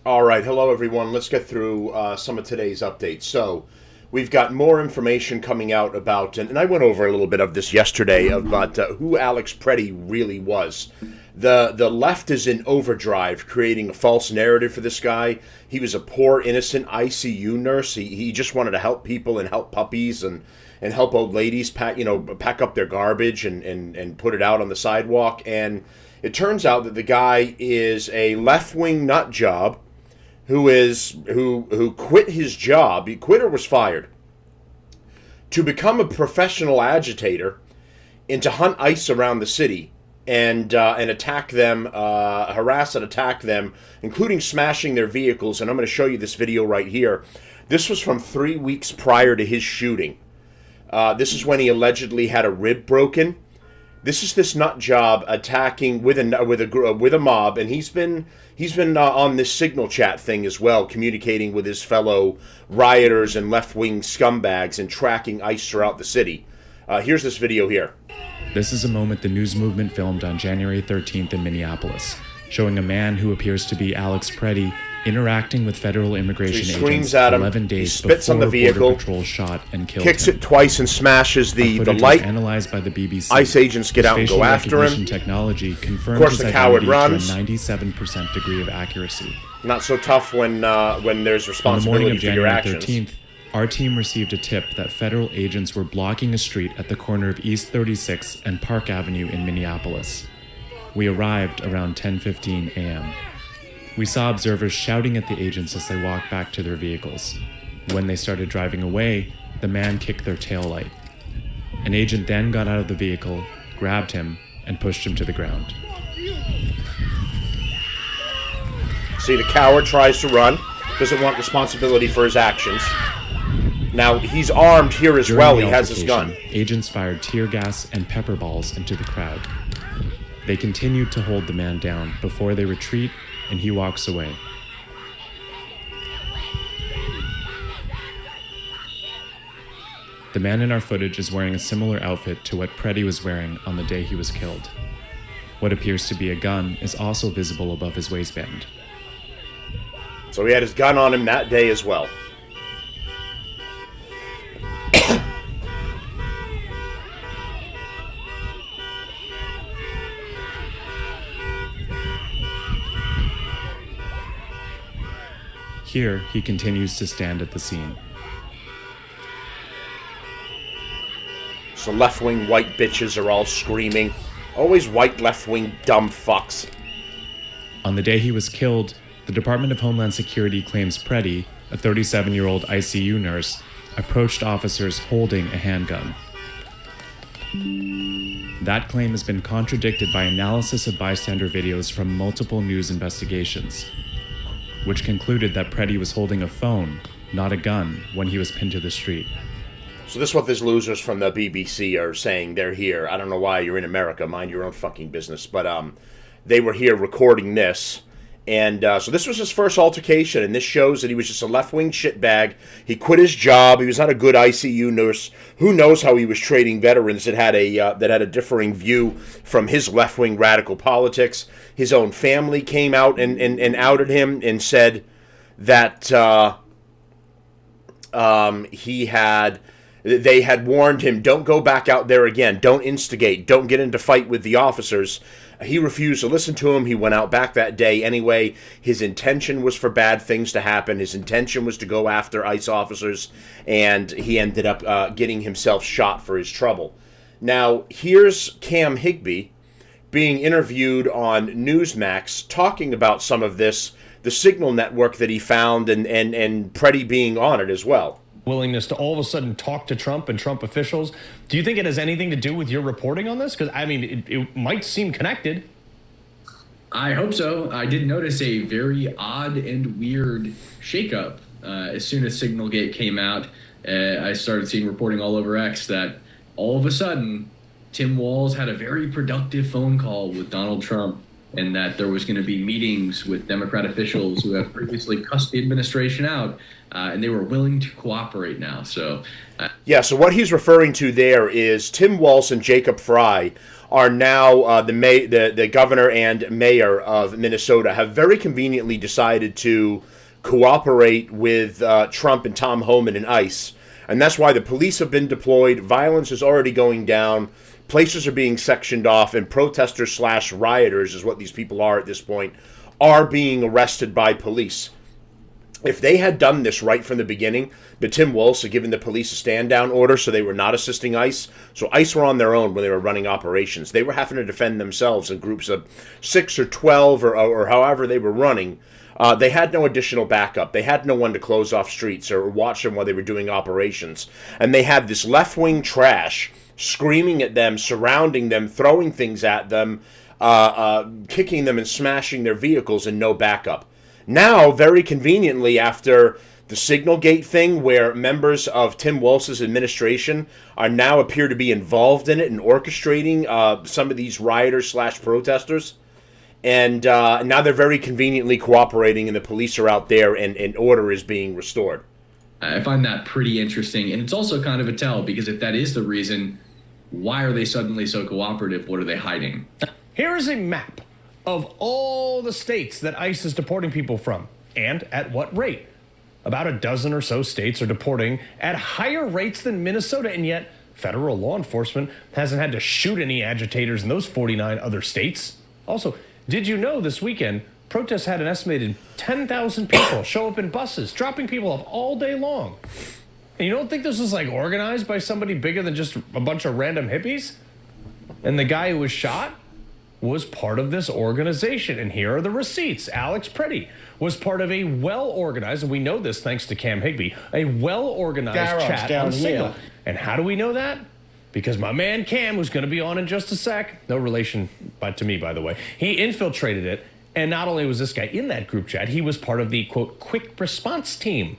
All right, hello everyone. Let's get through some of today's updates. So, we've got more information coming out about, and I went over a little bit of this yesterday about who Alex Pretti really was. The left is in overdrive, creating a false narrative for this guy. He was a poor, innocent ICU nurse. He just wanted to help people and help puppies and help old ladies pack up their garbage and put it out on the sidewalk. And it turns out that the guy is a left wing nut job who quit his job. He quit or was fired to become a professional agitator and to hunt ICE around the city and attack them, harass and attack them, including smashing their vehicles. And I'm going to show you this video right here. This was from 3 weeks prior to his shooting. This is when he allegedly had a rib broken. This is this nut job attacking with a mob, and he's been on this signal chat thing as well, communicating with his fellow rioters and left-wing scumbags and tracking ICE throughout the city. Here's this video here. This is a moment the news movement filmed on January 13th in Minneapolis, showing a man who appears to be Alex Pretti interacting with federal immigration agents at him, 11 days spits before on the vehicle, Border Patrol shot and killed kicks him. it twice and smashes the light. Analyzed by the BBC. ICE agents get out and go after him. Technology confirms of course, the his coward identity to runs. a 97% degree of accuracy. Not so tough when there's responsibility for your actions. On the morning of January 13th, our team received a tip that federal agents were blocking a street at the corner of East 36th and Park Avenue in Minneapolis. We arrived around 10:15 a.m. We saw observers shouting at the agents as they walked back to their vehicles. When they started driving away, the man kicked their taillight. An agent then got out of the vehicle, grabbed him, and pushed him to the ground. See, the coward tries to run, doesn't want responsibility for his actions. Now, he's armed here as well. He has his gun. Agents fired tear gas and pepper balls into the crowd. They continued to hold the man down before they retreat, and he walks away. The man in our footage is wearing a similar outfit to what Pretti was wearing on the day he was killed. What appears to be a gun is also visible above his waistband. So he had his gun on him that day as well. Here, he continues to stand at the scene. So left-wing white bitches are all screaming. Always white left-wing dumb fucks. On the day he was killed, the Department of Homeland Security claims Pretti, a 37-year-old ICU nurse, approached officers holding a handgun. That claim has been contradicted by analysis of bystander videos from multiple news investigations, which concluded that Pretti was holding a phone, not a gun, when he was pinned to the street. So this is what these losers from the BBC are saying. They're here. I don't know why you're in America. Mind your own fucking business. But they were here recording this. And so this was his first altercation, and this shows that he was just a left-wing shitbag. He quit his job. He was not a good ICU nurse. Who knows how he was trading veterans that had a differing view from his left-wing radical politics. His own family came out and outed him and said that they had warned him, don't go back out there again. Don't instigate. Don't get into fight with the officers. He refused to listen to him. He went out back that day anyway. His intention was for bad things to happen. His intention was to go after ICE officers, and he ended up getting himself shot for his trouble. Now, here's Cam Higbee being interviewed on Newsmax talking about some of this, the signal network that he found, and Pretti being on it as well. Willingness to all of a sudden talk to Trump and Trump officials. Do you think it has anything to do with your reporting on this? Because, I mean, it might seem connected. I hope so. I did notice a very odd and weird shakeup. As soon as Signalgate came out, I started seeing reporting all over X that all of a sudden, Tim Walz had a very productive phone call with Donald Trump and that there was going to be meetings with Democrat officials who have previously cussed the administration out, and they were willing to cooperate now. So, yeah, so what he's referring to there is Tim Walz and Jacob Frey are now the governor and mayor of Minnesota have very conveniently decided to cooperate with Trump and Tom Homan and ICE. And that's why the police have been deployed. Violence is already going down. Places are being sectioned off, and protesters slash rioters is what these people are at this point, are being arrested by police. If they had done this right from the beginning, but Tim Walz had given the police a stand-down order, so they were not assisting ICE. So ICE were on their own when they were running operations. They were having to defend themselves in groups of 6 or 12 or however they were running. They had no additional backup. They had no one to close off streets or watch them while they were doing operations. And they had this left-wing trash screaming at them, surrounding them, throwing things at them, kicking them and smashing their vehicles, and no backup. Now, very conveniently, after the Signalgate thing, where members of Tim Walz's administration are now appear to be involved in it and orchestrating some of these rioters slash protesters, and now they're very conveniently cooperating, and the police are out there, and order is being restored. I find that pretty interesting, and it's also kind of a tell, because if that is the reason, why are they suddenly so cooperative? What are they hiding? Here is a map of all the states that ICE is deporting people from, and at what rate. About a dozen or so states are deporting at higher rates than Minnesota, and yet federal law enforcement hasn't had to shoot any agitators in those 49 other states. Also, did you know this weekend, protests had an estimated 10,000 people show up in buses, dropping people off all day long? And you don't think this was like organized by somebody bigger than just a bunch of random hippies? And the guy who was shot was part of this organization. And here are the receipts. Alex Pretti was part of a well-organized, and we know this thanks to Cam Higbee, a well-organized chat on Signal. And how do we know that? Because my man Cam, who's going to be on in just a sec, no relation to me, by the way, he infiltrated it. And not only was this guy in that group chat, he was part of the, quote, quick response team.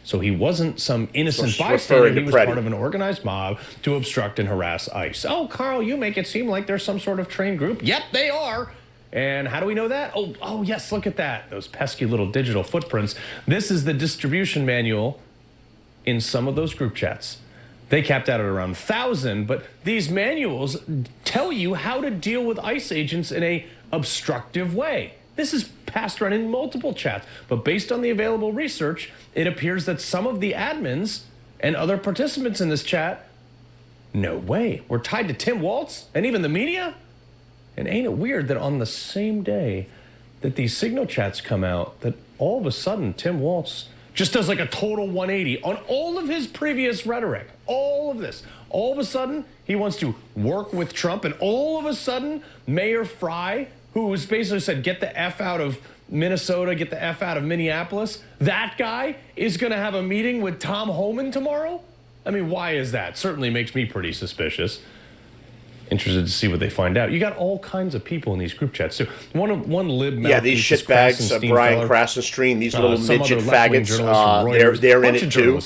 So he wasn't some innocent bystander. He was part of an organized mob to obstruct and harass ICE. Oh, Carl, you make it seem like there's some sort of trained group. Yep, they are. And how do we know that? Oh, yes, look at that. Those pesky little digital footprints. This is the distribution manual in some of those group chats. They capped out at around 1,000, but these manuals tell you how to deal with ICE agents in a obstructive way. This is passed around in multiple chats, but based on the available research, it appears that some of the admins and other participants in this chat, no way, were tied to Tim Walz and even the media. And ain't it weird that on the same day that these Signal chats come out, that all of a sudden Tim Walz just does like a total 180 on all of his previous rhetoric, all of this. All of a sudden, he wants to work with Trump, and all of a sudden, Mayor Frey, who was basically said, get the F out of Minnesota, get the F out of Minneapolis, that guy is going to have a meeting with Tom Homan tomorrow? I mean, why is that? Certainly makes me pretty suspicious. Interested to see what they find out. You got all kinds of people in these group chats. So one lib, yeah, these shitbags, Brian Krassenstein, these little midget faggots, they're in it too.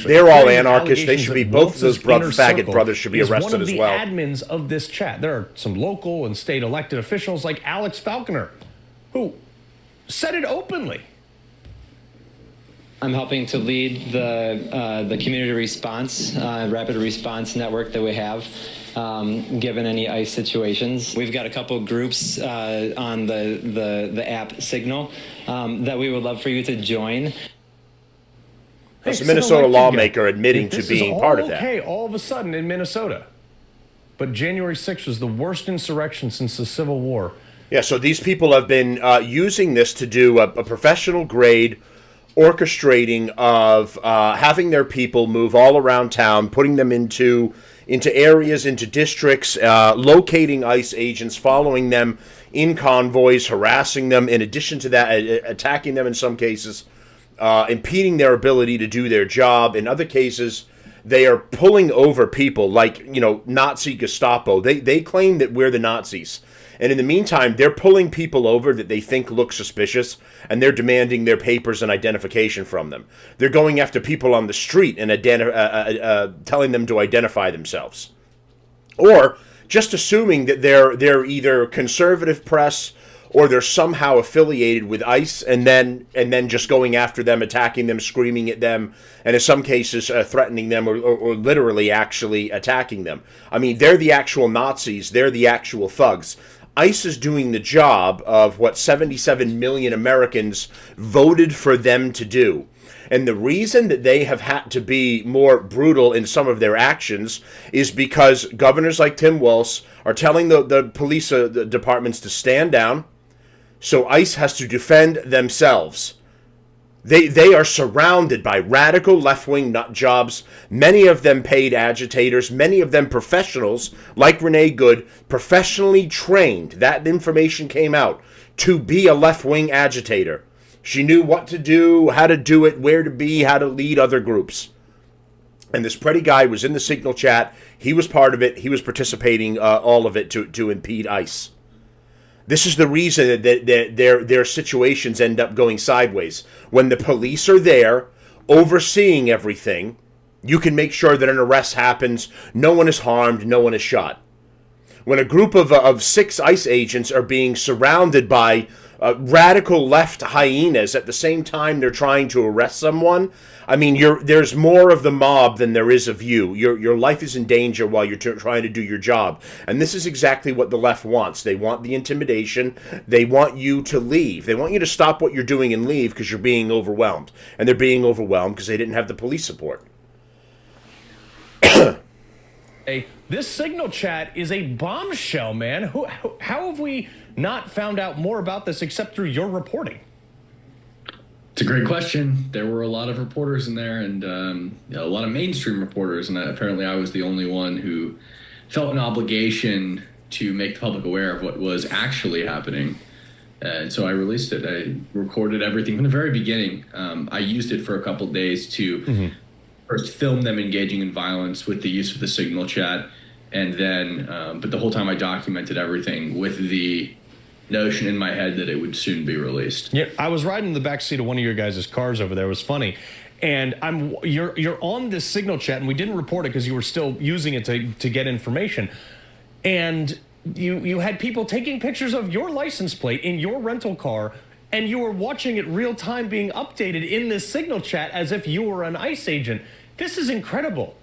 They're all anarchists. They should be, both of those faggot brothers should be arrested as well. One of the admins of this chat. There are some local and state elected officials like Alex Falconer, who said it openly. I'm helping to lead the community response, rapid response network that we have, given any ICE situations. We've got a couple groups on the app Signal that we would love for you to join. That's a Minnesota lawmaker admitting to being part of that. Okay, all of a sudden in Minnesota. But January 6th was the worst insurrection since the Civil War. Yeah, so these people have been using this to do a professional grade orchestrating of having their people move all around town, putting them into areas, into districts, locating ICE agents, following them in convoys, harassing them. In addition to that, attacking them in some cases, impeding their ability to do their job. In other cases, they are pulling over people like, Nazi Gestapo. They claim that we're the Nazis. And in the meantime, they're pulling people over that they think look suspicious, and they're demanding their papers and identification from them. They're going after people on the street and telling them to identify themselves. Or just assuming that they're either conservative press or they're somehow affiliated with ICE, and then just going after them, attacking them, screaming at them, and in some cases threatening them, or literally actually attacking them. I mean, they're the actual Nazis. They're the actual thugs. ICE is doing the job of what 77 million Americans voted for them to do. And the reason that they have had to be more brutal in some of their actions is because governors like Tim Walz are telling the police the departments to stand down, so ICE has to defend themselves. They are surrounded by radical left-wing nut jobs, many of them paid agitators, many of them professionals, like Renee Good, professionally trained. That information came out to be a left-wing agitator. She knew what to do, how to do it, where to be, how to lead other groups. And this Pretti guy was in the Signal chat. He was part of it. He was participating, all of it, to impede ICE. This is the reason that their situations end up going sideways. When the police are there, overseeing everything, you can make sure that an arrest happens, no one is harmed, no one is shot. When a group of 6 ICE agents are being surrounded by radical left hyenas at the same time they're trying to arrest someone, I mean, there's more of the mob than there is of you. Your life is in danger while you're trying to do your job. And this is exactly what the left wants. They want the intimidation. They want you to leave. They want you to stop what you're doing and leave because you're being overwhelmed. And they're being overwhelmed because they didn't have the police support. Hey, this Signal chat is a bombshell, man. How have we not found out more about this except through your reporting? It's a great question. There were a lot of reporters in there, and a lot of mainstream reporters, and apparently I was the only one who felt an obligation to make the public aware of what was actually happening. And so I released it. I recorded everything from the very beginning. I used it for a couple days to first film them engaging in violence with the use of the Signal chat, and then, but the whole time I documented everything with the notion in my head that it would soon be released. Yeah, I was riding in the back seat of one of your guys' cars over there. It was funny. And you're on this Signal chat, and we didn't report it because you were still using it to get information. And you had people taking pictures of your license plate in your rental car, and you were watching it real time being updated in this Signal chat as if you were an ICE agent. This is incredible.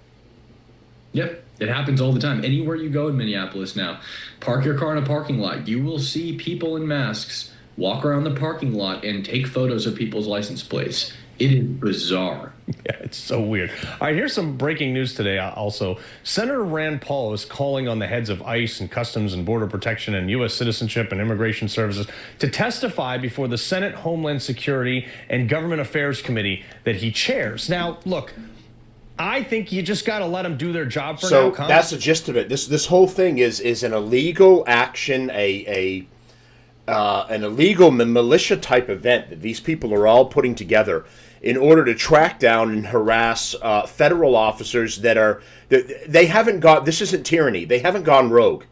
Yep, it happens all the time. Anywhere you go in Minneapolis now, park your car in a parking lot. You will see people in masks walk around the parking lot and take photos of people's license plates. It is bizarre. Yeah, it's so weird. All right, here's some breaking news today also. Senator Rand Paul is calling on the heads of ICE and Customs and Border Protection and U.S. Citizenship and Immigration Services to testify before the Senate Homeland Security and Government Affairs Committee that he chairs. Now, look, I think you just got to let them do their job for now. So that's the gist of it. This whole thing is an illegal action, an illegal militia type event that these people are all putting together in order to track down and harass federal officers they haven't got. This isn't tyranny. They haven't gone rogue.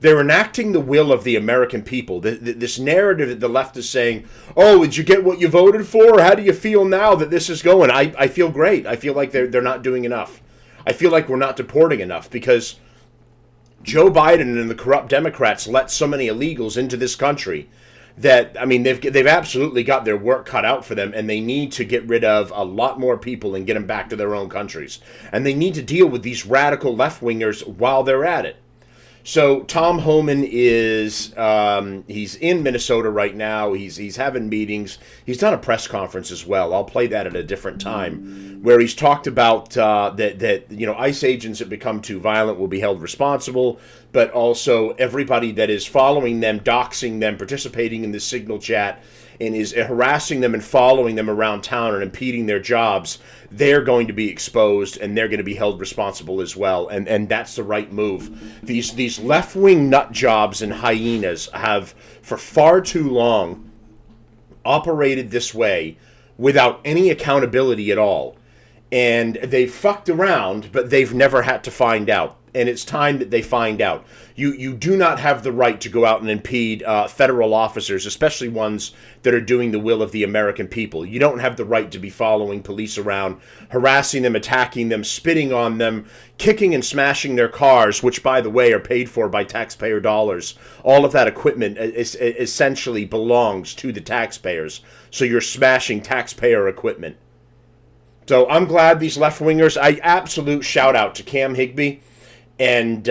They're enacting the will of the American people. This narrative that the left is saying, oh, did you get what you voted for? How do you feel now that this is going? I feel great. I feel like they're not doing enough. I feel like we're not deporting enough because Joe Biden and the corrupt Democrats let so many illegals into this country that, I mean, they've absolutely got their work cut out for them, and they need to get rid of a lot more people and get them back to their own countries. And they need to deal with these radical left-wingers while they're at it. So Tom Homan is he's in Minnesota right now. He's having meetings. He's done a press conference as well. I'll play that at a different time, where he's talked about that ICE agents that become too violent will be held responsible, but also everybody that is following them, doxing them, participating in the Signal chat, and is harassing them and following them around town and impeding their jobs, they're going to be exposed and they're going to be held responsible as well. And that's the right move. These left-wing nut jobs and hyenas have, for far too long, operated this way without any accountability at all. and they've fucked around, but they've never had to find out. And it's time that they find out. You do not have the right to go out and impede federal officers, especially ones that are doing the will of the American people. You don't have the right to be following police around, harassing them, attacking them, spitting on them, kicking and smashing their cars, which, by the way, are paid for by taxpayer dollars. All of that equipment essentially belongs to the taxpayers. So you're smashing taxpayer equipment. So I'm glad these left-wingers, absolute shout-out to Cam Higbee and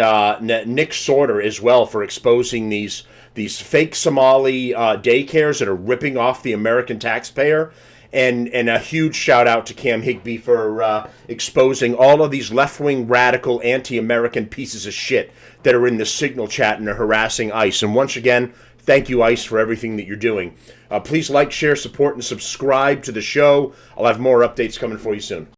Nick Sorter as well for exposing these fake Somali daycares that are ripping off the American taxpayer. And a huge shout-out to Cam Higbee for exposing all of these left-wing, radical, anti-American pieces of shit that are in the Signal chat and are harassing ICE. And once again, thank you, ICE, for everything that you're doing. Please like, share, support, and subscribe to the show. I'll have more updates coming for you soon.